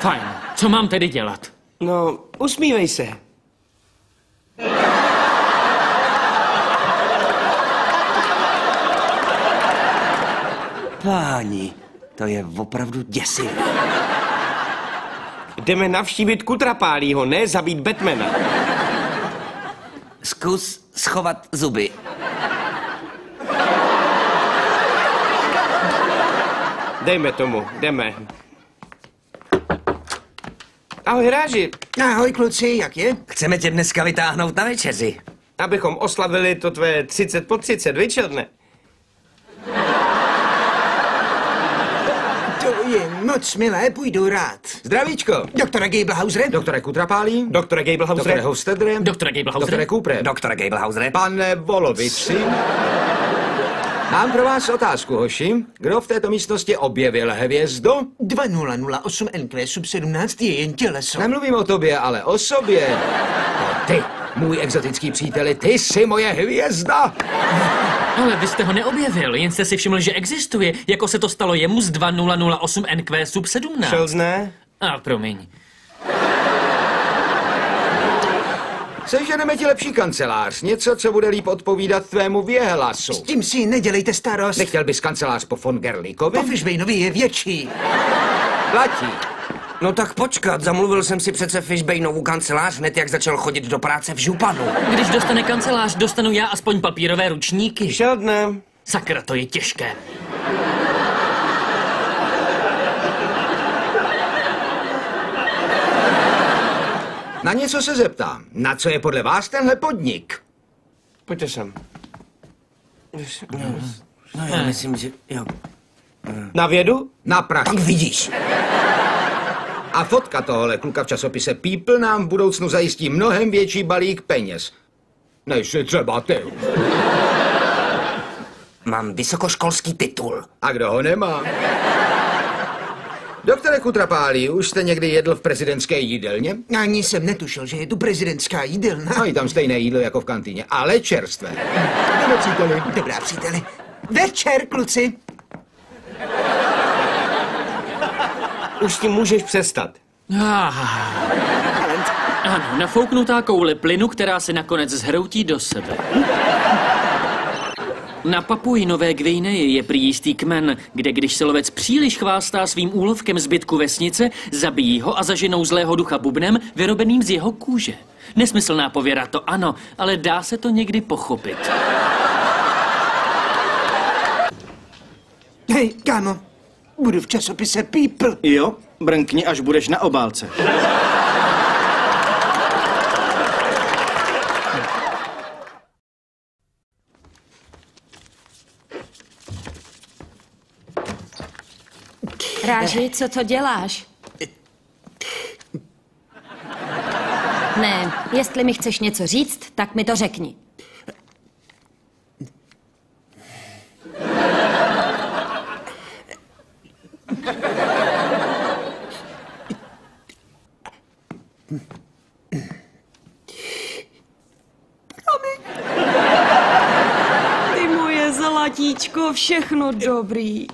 Fajn, co mám tedy dělat? No, usmívej se. Páni, to je opravdu děsivé. Jdeme navštívit Kutrapálího, ne zabít Batmana. Zkus schovat zuby. Dejme tomu, jdeme. Ahoj, hráži. Ahoj, kluci, jak je? Chceme tě dneska vytáhnout na večeři. Abychom oslavili to tvé 30 po 30, vyčerné. To je moc milé, půjdu rád. Zdravíčko. Doktore Gablehausere? Doktore Kutrapálí. Doktore Doktore Gablehausere. Hofstedre. Doktore Gablehausere? Doktore Coopere. Doktore Gablehausere. Pane Volovici. Mám pro vás otázku, hoši. Kdo v této místnosti objevil hvězdu? 2008 NQ sub 17 je jen těleso. Nemluvím o tobě, ale o sobě. No ty, můj exotický příteli, ty jsi moje hvězda. Ale vy jste ho neobjevil, jen jste si všiml, že existuje, jako se to stalo jemu z 2008 NQ sub 17. Šel ne? A promiň. Seženeme ti lepší kancelář. Něco, co bude líp odpovídat tvému věhlasu. S tím si nedělejte starost. Nechtěl bys kancelář po von Gerlíkovi? Po Fishbaneovi je větší. Platí. No tak počkat, zamluvil jsem si přece Fishbaneovu kancelář hned, jak začal chodit do práce v županu. Když dostane kancelář, dostanu já aspoň papírové ručníky. Šel dne. Sakra, to je těžké. Na něco se zeptám. Na co je podle vás tenhle podnik? Pojďte sem. No já myslím, že jo. Na vědu? Na prach. Tak vidíš. A fotka tohohle kluka v časopise People nám v budoucnu zajistí mnohem větší balík peněz. Než si třeba ty. Mám vysokoškolský titul. A kdo ho nemá? Doktore Kutrapálí, už jste někdy jedl v prezidentské jídelně? Ani jsem netušil, že je tu prezidentská jídelna. Mají tam stejné jídlo jako v kantýně, ale čerstvé. Jdeme, příteli. Dobrá, příteli. Večer, kluci. Už s tím můžeš přestat. Ano, nafouknutá koule plynu, která se nakonec zhroutí do sebe. Na Papui Nové Gvineji je prý jistý kmen, kde když se lovec příliš chvástá svým úlovkem zbytku vesnice, zabijí ho a zaženou zlého ducha bubnem, vyrobeným z jeho kůže. Nesmyslná pověra, to ano, ale dá se to někdy pochopit. Hej, kámo, budu v časopise People. Jo, brnkni, až budeš na obálce. Ráži, co to děláš? Ne, jestli mi chceš něco říct, tak mi to řekni. Ty moje zlatíčko, všechno dobrý.